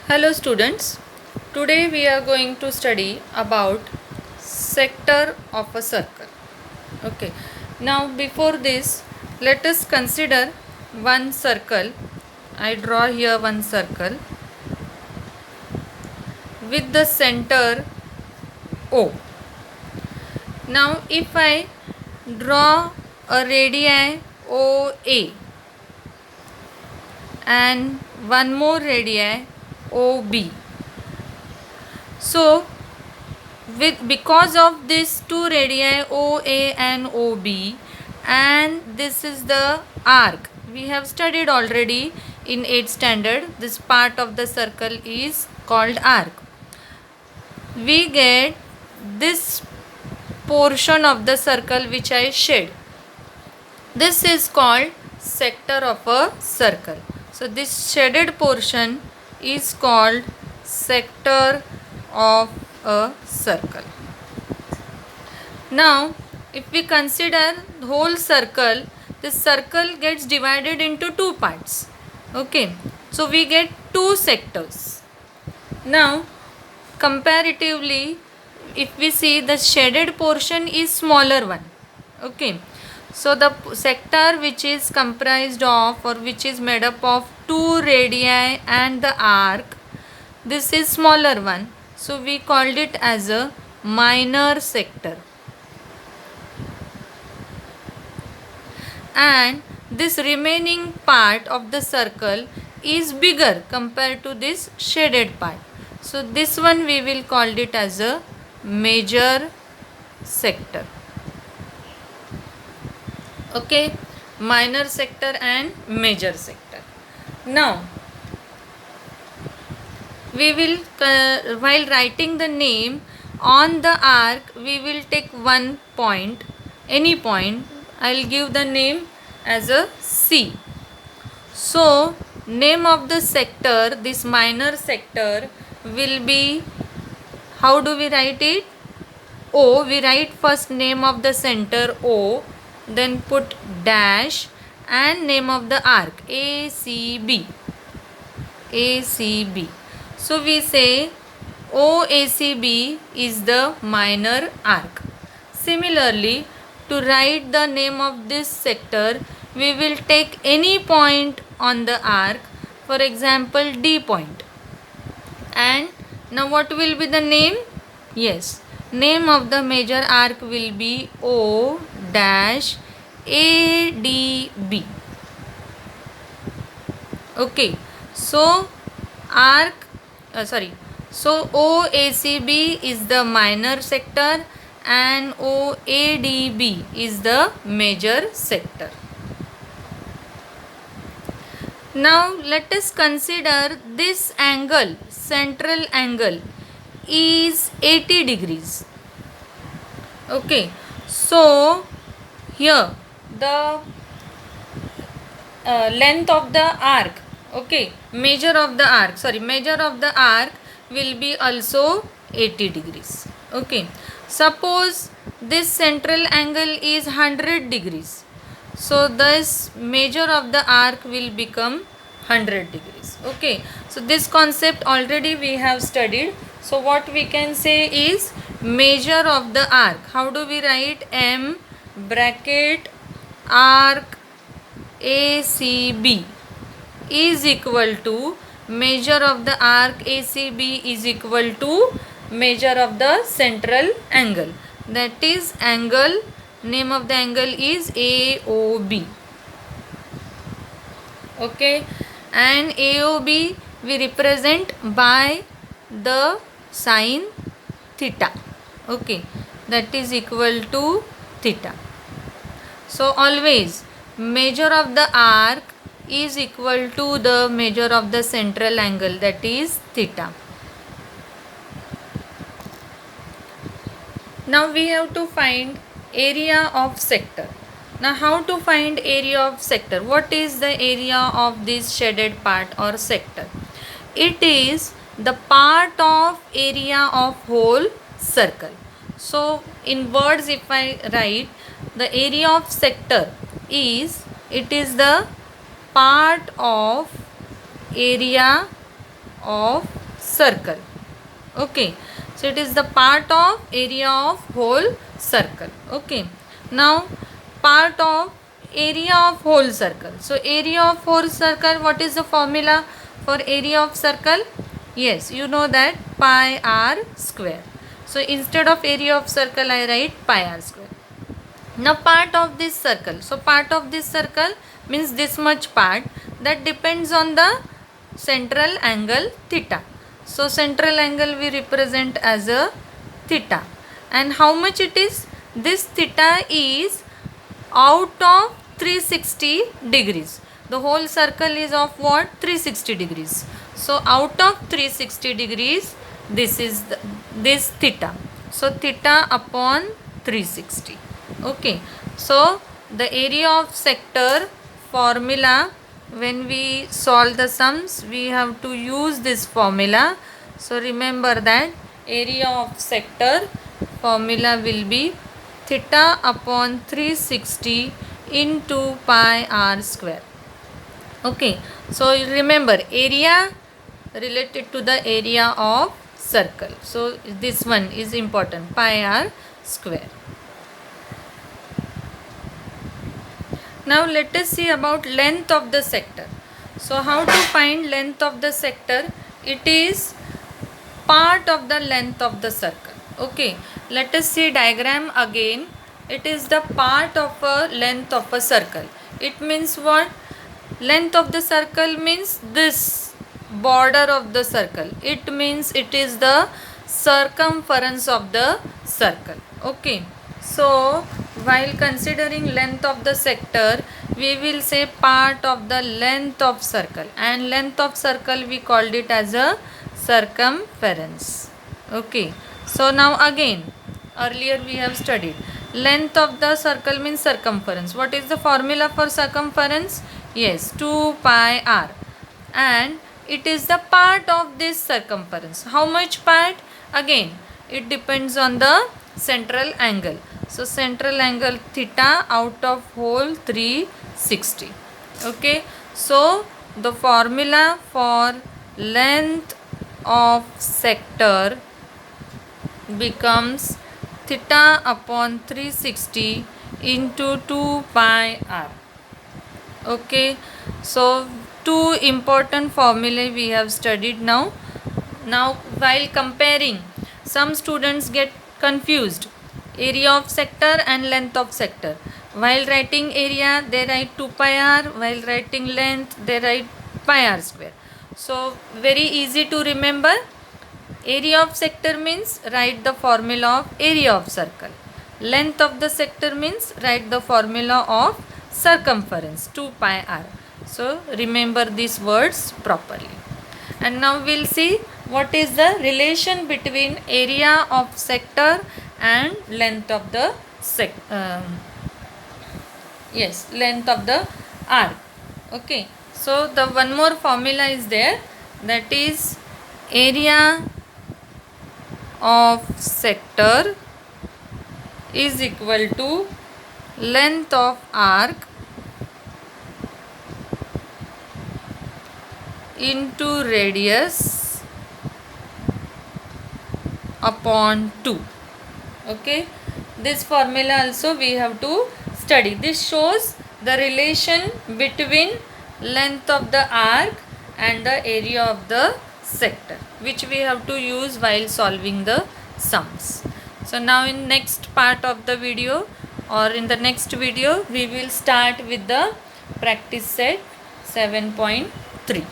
Hello students, today we are going to study about sector of a circle. Okay, now before this let us consider one circle. I draw here one circle with the center O. Now if I draw a radii OA and one more radii OB. So because of this two radii OA and OB, and this is the arc we have studied already in 8th standard. This part of the circle is called arc. We get this portion of the circle which I shade. This is called sector of a circle. So this shaded portion is called sector of a circle. Now if we consider the whole circle, this circle gets divided into two parts. Okay, so we get two sectors. Now comparatively, if we see, the shaded portion is smaller one. Okay, so the sector which is comprised of or which is made up of two radii and the arc, this is smaller one, so we called it as a minor sector. And this remaining part of the circle is bigger compared to this shaded part, so this one we will call it as a major sector. Okay, minor sector and major sector. Now we will while writing the name on the arc, we will take one point, any point. I'll give the name as a C. So name of the sector, this minor sector, will be, how do we write it? O. We write first name of the center O, then put dash and name of the arc ACB. ACB. So we say OACB is the minor arc. Similarly, to write the name of this sector, we will take any point on the arc, for example D point. And now what will be the name? Yes, name of the major arc will be O dash ADB. Okay, so so OACB is the minor sector and OADB is the major sector. Now let us consider this angle, central angle is 80 degrees. Okay, so here the length of the arc, okay, measure of the arc will be also 80 degrees. Okay, suppose this central angle is 100 degrees, so this measure of the arc will become 100 degrees. Okay, so this concept already we have studied. So what we can say is measure of the arc. How do we write? M bracket arc ACB is equal to measure of the arc ACB is equal to measure of the central angle, that is angle, name of the angle is AOB. Okay, and AOB we represent by the sign theta. Okay, that is equal to theta. So always measure of the arc is equal to the measure of the central angle, that is theta. Now we have to find area of sector. Now how to find area of sector? What is the area of this shaded part or sector? It is the part of area of whole circle. So in words if I write, the area of sector is, it is the part of area of circle. Okay, so it is the part of area of whole circle. Okay, now part of area of whole circle. So area of whole circle, what is the formula for area of circle? Yes, you know that pi r square. So instead of area of circle I write pi r square. Now part of this circle, so part of this circle means this much part, that depends on the central angle theta. So central angle we represent as a theta, and how much it is? This theta is out of 360 degrees. The whole circle is of what? 360 degrees. So out of 360 degrees, this is this theta. So theta upon 360. Okay, so the area of sector formula, when we solve the sums we have to use this formula. So remember that area of sector formula will be theta upon 360 into pi r square. Okay, so remember area related to the area of circle. So this one is important, pi r square. Now let us see about length of the sector. So how to find length of the sector? It is part of the length of the circle. Okay, let us see diagram again. It is the part of a length of a circle. It means what? Length of the circle means this border of the circle. It means it is the circumference of the circle. Okay, so while considering length of the sector, we will say part of the length of circle, and length of circle we called it as a circumference. Okay, so now again, earlier we have studied length of the circle means circumference. What is the formula for circumference? Yes, 2 pi r, and it is the part of this circumference. How much part? Again, it depends on the central angle. So central angle theta out of whole 360. Okay, so the formula for length of sector becomes theta upon 360 into 2 pi r. Okay, so two important formulae we have studied now. Now while comparing, some students get confused, area of sector and length of sector. While writing area they write 2 pi r, while writing length they write pi r square. So very easy to remember. Area of sector means write the formula of area of circle. Length of the sector means write the formula of circumference 2 pi r. So remember these words properly. And now we'll see what is the relation between area of sector and length of the length of the arc. Okay, so the one more formula is there, that is area of sector is equal to length of arc into radius upon 2. Okay, this formula also we have to study. This shows the relation between length of the arc and the area of the sector, which we have to use while solving the sums. So now in next part of the video, or in the next video, we will start with the practice set 7.3.